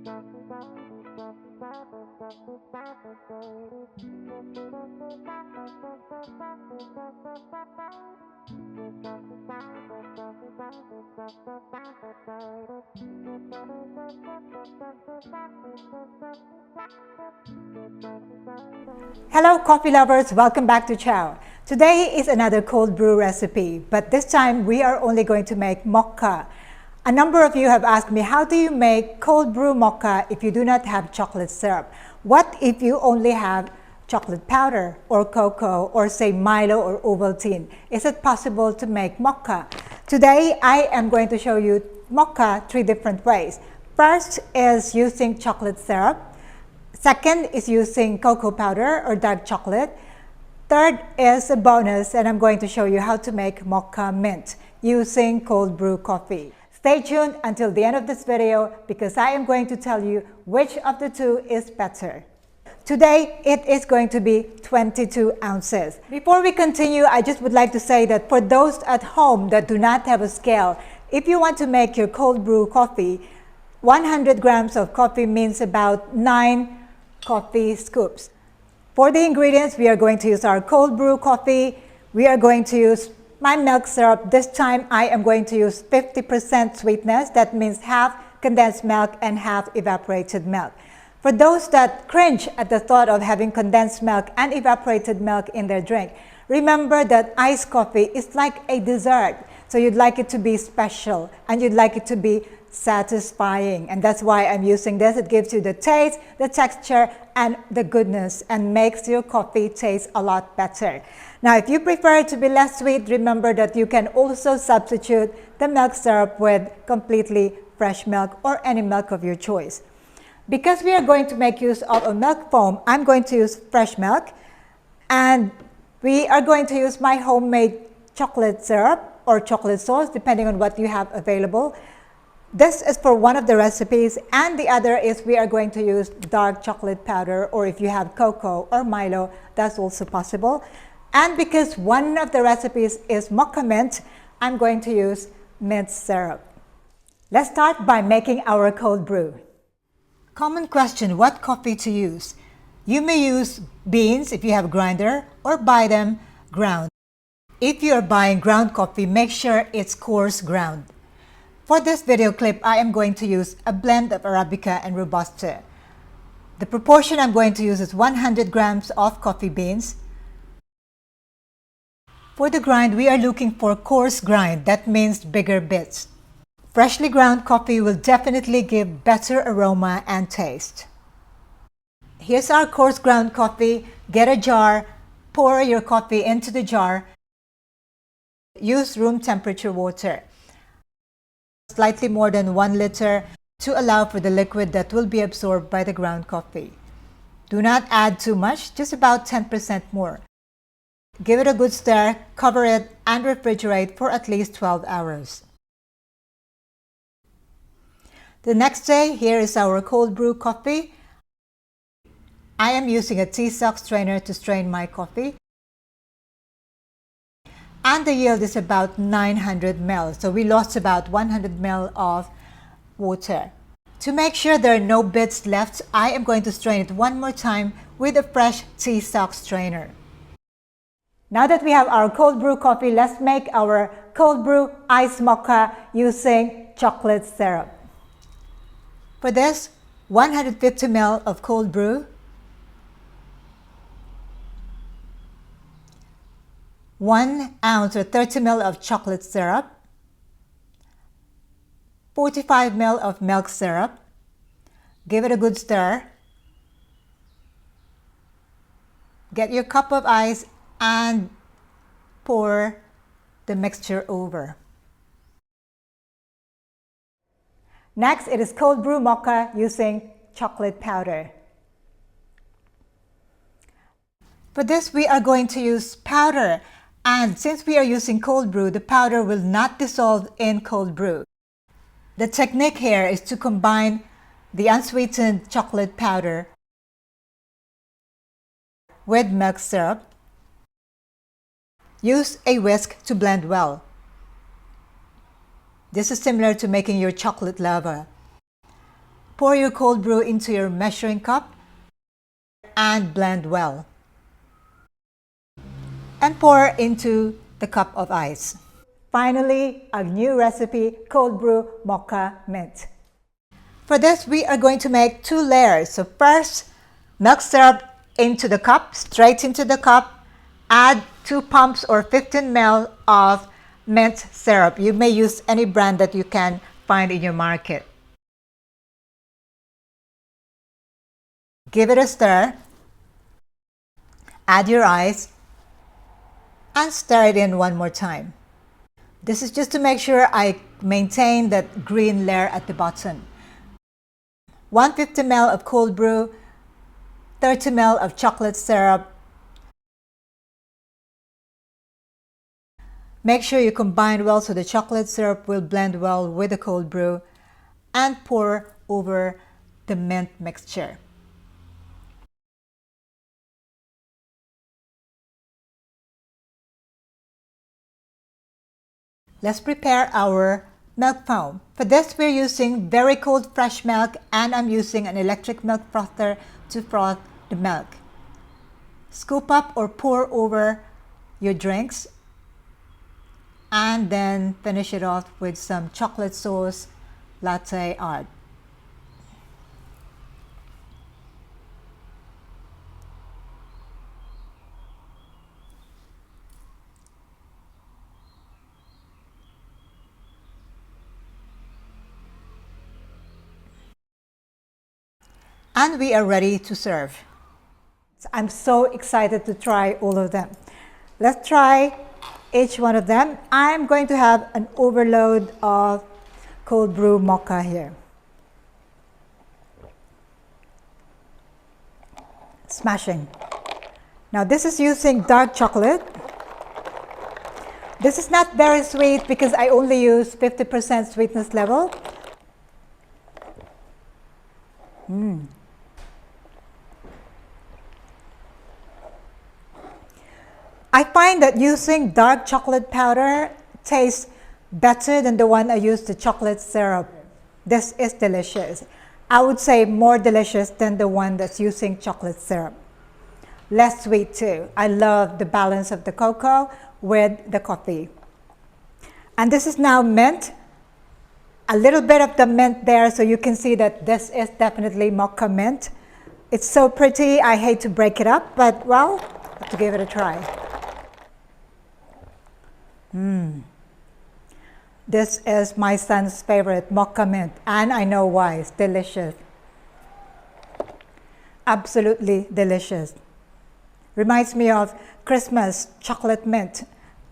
Hello coffee lovers, welcome back to Chow. Today is another cold brew recipe, but this time we are only going to make mocha. A number of you have asked me, how do you make cold brew mocha if you do not have chocolate syrup? What if you only have chocolate powder or cocoa or say Milo or Ovaltine? Is it possible to make mocha? Today I am going to show you mocha 3 different ways. First is using chocolate syrup. Second is using cocoa powder or dark chocolate. Third is a bonus, and I'm going to show you how to make mocha mint using cold brew coffee. Stay tuned until the end of this video because I am going to tell you which of the 2 is better. Today, it is going to be 22 ounces. Before we continue, I just would like to say that for those at home that do not have a scale, if you want to make your cold brew coffee, 100 grams of coffee means about 9 coffee scoops. For the ingredients, we are going to use our cold brew coffee. We are going to use my milk syrup. This time I am going to use 50% sweetness. That means half condensed milk and half evaporated milk. For those that cringe at the thought of having condensed milk and evaporated milk in their drink, remember that iced coffee is like a dessert. So you'd like it to be special and you'd like it to be satisfying, and that's why I'm using this. It gives you the taste, the texture, and the goodness, and makes your coffee taste a lot better. Now, if you prefer it to be less sweet, remember that you can also substitute the milk syrup with completely fresh milk or any milk of your choice. Because we are going to make use of a milk foam, I'm going to use fresh milk, and we are going to use my homemade chocolate syrup or chocolate sauce, depending on what you have available. This is for one of the recipes, and the other is we are going to use dark chocolate powder, or if you have cocoa or Milo, that's also possible. And because one of the recipes is mocha mint, I'm going to use mint syrup. Let's start by making our cold brew. Common question, what coffee to use? You may use beans if you have a grinder, or buy them ground. If you are buying ground coffee, make sure it's coarse ground. For this video clip, I am going to use a blend of Arabica and Robusta. The proportion I'm going to use is 100 grams of coffee beans. For the grind, we are looking for coarse grind. That means bigger bits. Freshly ground coffee will definitely give better aroma and taste. Here's our coarse ground coffee. Get a jar, pour your coffee into the jar. Use room temperature water. Slightly more than 1 liter to allow for the liquid that will be absorbed by the ground coffee. Do not add too much, just about 10% more. Give it a good stir, cover it, and refrigerate for at least 12 hours. The next day, here is our cold brew coffee. I am using a tea sock strainer to strain my coffee. And the yield is about 900 ml. So we lost about 100 ml of water. To make sure there are no bits left, I am going to strain it one more time with a fresh tea sock strainer. Now that we have our cold brew coffee, let's make our cold brew iced mocha using chocolate syrup. For this, 150 ml of cold brew, 1 ounce or 30 ml of chocolate syrup, 45 ml of milk syrup. Give it a good stir. Get your cup of ice and pour the mixture over. Next, it is cold brew mocha using chocolate powder. For this, we are going to use powder. And since we are using cold brew, the powder will not dissolve in cold brew. The technique here is to combine the unsweetened chocolate powder with milk syrup. Use a whisk to blend well. This is similar to making your chocolate lava. Pour your cold brew into your measuring cup and blend well. And pour into the cup of ice. Finally, a new recipe, cold brew mocha mint. For this, we are going to make 2 layers. So first, milk syrup into the cup, straight into the cup. Add 2 pumps or 15 ml of mint syrup. You may use any brand that you can find in your market. Give it a stir. Add your ice and stir it in one more time. This is just to make sure I maintain that green layer at the bottom. 150 ml of cold brew, 30 ml of chocolate syrup. Make sure you combine well so the chocolate syrup will blend well with the cold brew, and pour over the mint mixture. Let's prepare our milk foam. For this, we're using very cold fresh milk, and I'm using an electric milk frother to froth the milk. Scoop up or pour over your drinks, and then finish it off with some chocolate sauce latte art. And we are ready to serve. I'm so excited to try all of them. Let's try each one of them. I'm going to have an overload of cold brew mocha here. Smashing. Now this is using dark chocolate. This is not very sweet because I only use 50% sweetness level. I find that using dark chocolate powder tastes better than the one I used the chocolate syrup. This is delicious. I would say more delicious than the one that's using chocolate syrup. Less sweet too. I love the balance of the cocoa with the coffee. And this is now mint. A little bit of the mint there, so you can see that this is definitely mocha mint. It's so pretty. I hate to break it up, but well, I have to give it a try. This is my son's favorite, mocha mint, and I know why. It's delicious. Absolutely delicious. Reminds me of Christmas chocolate mint.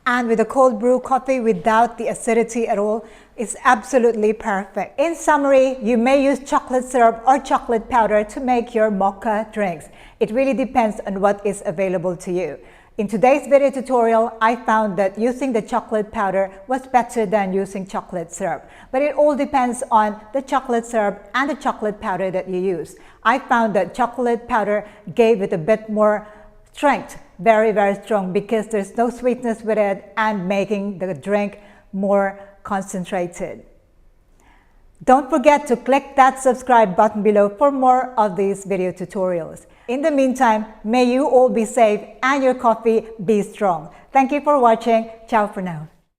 And with a cold brew coffee without the acidity at all, it's absolutely perfect. In summary, you may use chocolate syrup or chocolate powder to make your mocha drinks. It really depends on what is available to you. In today's video tutorial, I found that using the chocolate powder was better than using chocolate syrup. But it all depends on the chocolate syrup and the chocolate powder that you use. I found that chocolate powder gave it a bit more strength, very, very strong, because there's no sweetness with it and making the drink more concentrated. Don't forget to click that subscribe button below for more of these video tutorials. In the meantime, may you all be safe and your coffee be strong. Thank you for watching. Ciao for now.